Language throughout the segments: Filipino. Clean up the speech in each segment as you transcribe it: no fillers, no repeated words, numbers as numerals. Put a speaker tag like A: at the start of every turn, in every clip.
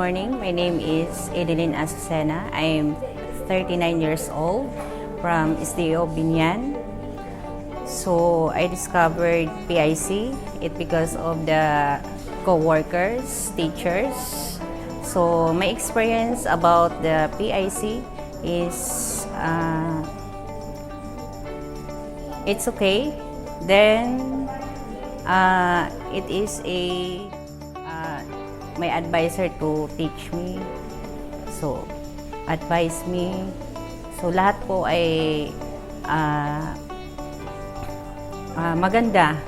A: morning. My name is Edeline Azucena. I'm 39 years old from SDO Binyan. So I discovered PIC because of the co-workers, teachers. So my experience about the PIC is it's okay. Then it is my advisor to teach me. So advise me. So lahat po ay maganda,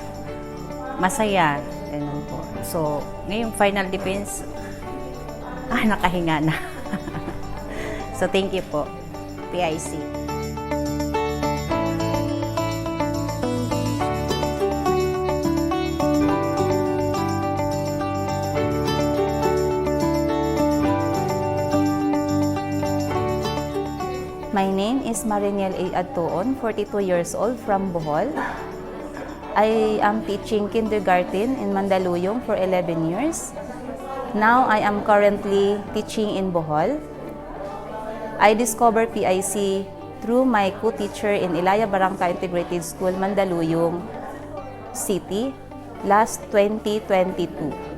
A: masaya, ganun po. So ngayong final defense, nakahinga na. So thank you po, PIC.
B: My name is Mariniel A. Atuon, 42 years old from Bohol. I am teaching kindergarten in Mandaluyong for 11 years. Now I am currently teaching in Bohol. I discovered PIC through my co-teacher in Ilaya Barangka Integrated School, Mandaluyong City, last 2022.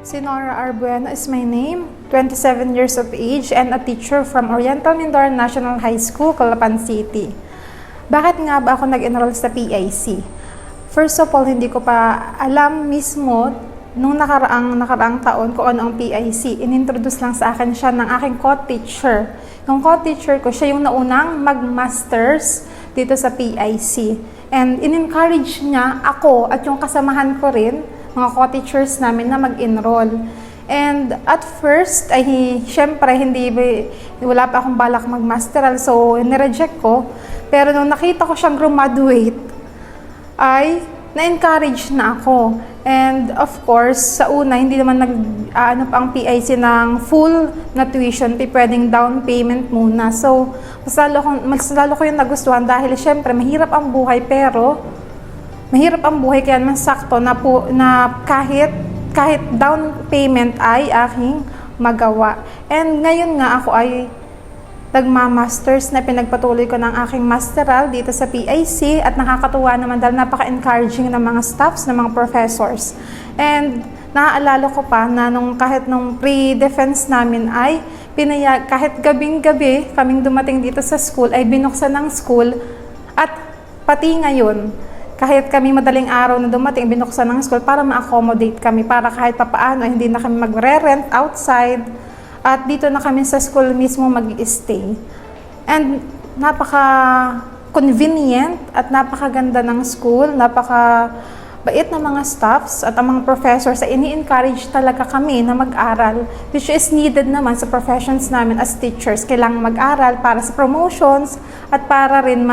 C: Sinora Arbueno is my name, 27 years of age and a teacher from Oriental Mindoro National High School, Calapan City. Bakit nga ba ako nag-enroll sa PIC? First of all, hindi ko pa alam mismo nung nakaraang taon kung ano ang PIC. Inintroduce lang sa akin siya ng aking co-teacher. Yung co-teacher ko, siya yung naunang mag-masters dito sa PIC. And in-encourage niya ako at yung kasamahan ko rin, mga co-teachers namin na mag-enroll. And at first, ay syempre, wala pa akong balak mag-masteral, so nireject ko. Pero nung nakita ko siyang graduate, ay na-encourage na ako. And of course, sa una, hindi naman ang PIC ng full na tuition, pwedeng down payment muna. So, mas lalo ko yung nagustuhan dahil syempre, mahirap ang buhay, pero mahirap ang buhay kaya naman sakto na kahit down payment ay aking magawa. And ngayon nga ako ay nagma-masters na pinagpatuloy ko ng aking masteral dito sa PIC at nakakatuwa naman dahil napaka-encouraging ng mga staffs, ng mga professors. And naaalala ko pa na kahit nung pre-defense namin ay kahit gabing-gabi kaming dumating dito sa school ay binuksan ng school at pati ngayon kahit kami madaling araw na dumating, binuksan ng school para ma-accommodate kami, para kahit papaano hindi na kami magre-rent outside at dito na kami sa school mismo mag-i-stay. And napaka-convenient at napakaganda ng school, napaka-bait ng mga staffs at ang mga professors ay ini-encourage talaga kami na mag-aral, which is needed naman sa professions namin as teachers. Kailangan mag-aral para sa promotions at para rin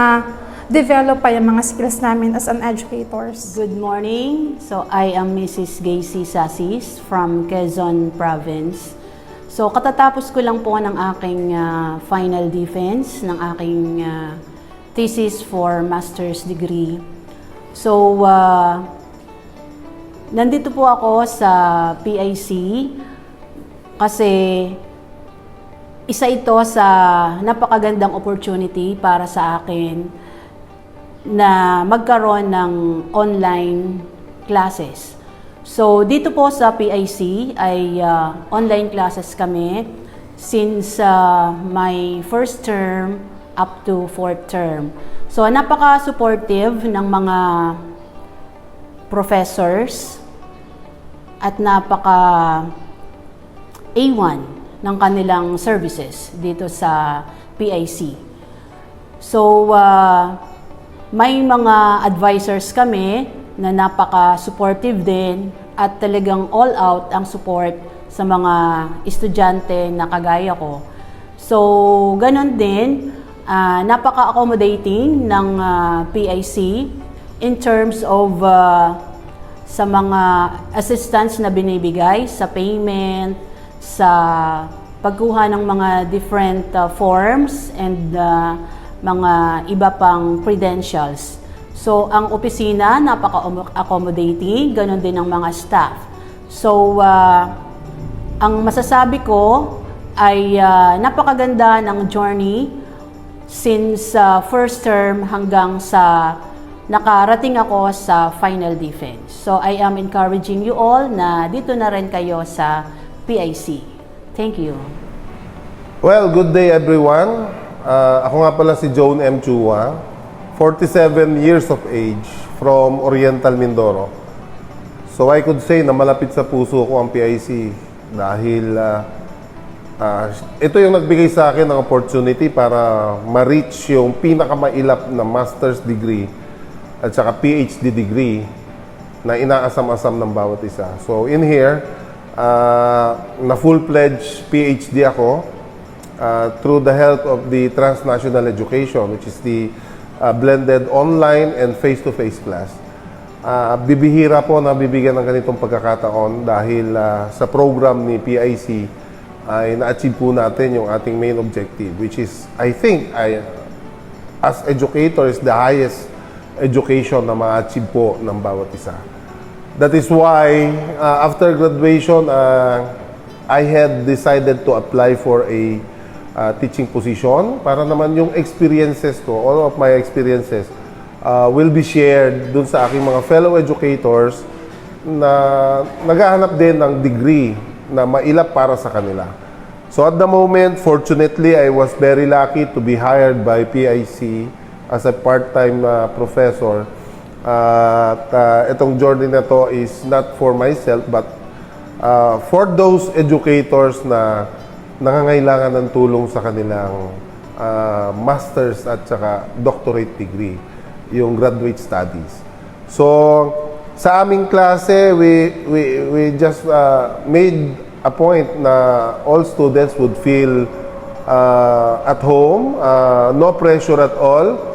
C: develop pa yung mga skills namin as an educators.
D: Good morning. So I am Mrs. Gacy Sasis from Quezon Province. So katatapos ko lang po ng aking final defense ng aking thesis for master's degree. So nandito po ako sa PIC kasi isa ito sa napakagandang opportunity para sa akin na magkaroon ng online classes. So, dito po sa PIC ay online classes kami since my first term up to fourth term. So, napaka-supportive ng mga professors at napaka-A1 ng kanilang services dito sa PIC. So, may mga advisors kami na napaka-supportive din at talagang all-out ang support sa mga estudyante na kagaya ko. So, ganun din, napaka-accommodating ng PIC in terms of sa mga assistance na binibigay sa payment, sa pagkuha ng mga different forms and mga iba pang credentials. So, ang opisina, napaka-accommodating, ganun din ang mga staff. So, ang masasabi ko ay napakaganda ng journey since first term hanggang sa nakarating ako sa final defense. So, I am encouraging you all na dito na rin kayo sa PIC. Thank you.
E: Well, good day everyone. Ako nga pala si Joan M. Chua, 47 years of age, from Oriental Mindoro. So I could say na malapit sa puso ko ang PIC dahil ito yung nagbigay sa akin ng opportunity para ma-reach yung pinakamailap na master's degree at saka PhD degree na inaasam-asam ng bawat isa. So in here, na full-fledged PhD ako through the help of the Transnational Education, which is the blended online and face-to-face class. Bibihira po na bibigyan ng ganitong pagkakataon dahil sa program ni PIC ay na-achieve po natin yung ating main objective, which is, I think, as educators, the highest education na ma-achieve po ng bawat isa. That is why, after graduation, I had decided to apply for a teaching position para naman yung experiences ko, all of my experiences, will be shared dun sa aking mga fellow educators na naghahanap din ng degree na mailap para sa kanila. So at the moment, fortunately, I was very lucky to be hired by PIC as a part-time professor. At itong journey na to is not for myself, but for those educators na nangangailangan ng tulong sa kanilang master's at saka doctorate degree, yung graduate studies. So, sa aming klase, we just made a point na all students would feel at home, no pressure at all,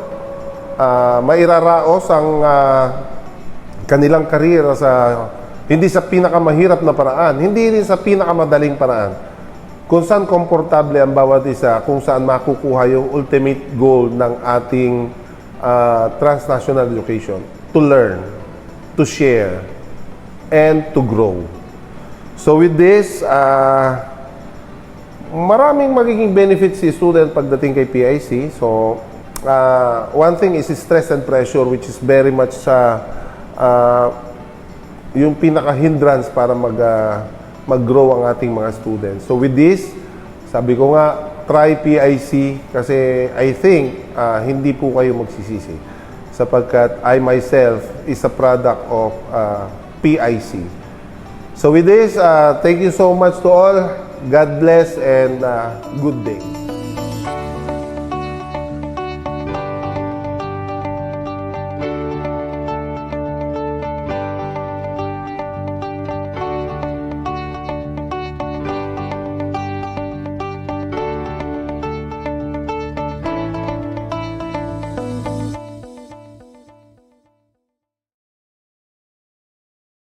E: mairaraos ang kanilang career hindi sa pinakamahirap na paraan, hindi rin sa pinakamadaling paraan. Kung saan komportable ang bawat isa, kung saan makukuha yung ultimate goal ng ating transnational education, to learn, to share, and to grow. So with this, maraming magiging benefits si student pagdating kay PIC. So, one thing is stress and pressure, which is very much yung pinaka-hindrance para mag-grow ang ating mga students. So with this, sabi ko nga, try PIC kasi I think hindi po kayo magsisisi sapagkat I myself is a product of PIC. So with this, thank you so much to all. God bless and good day.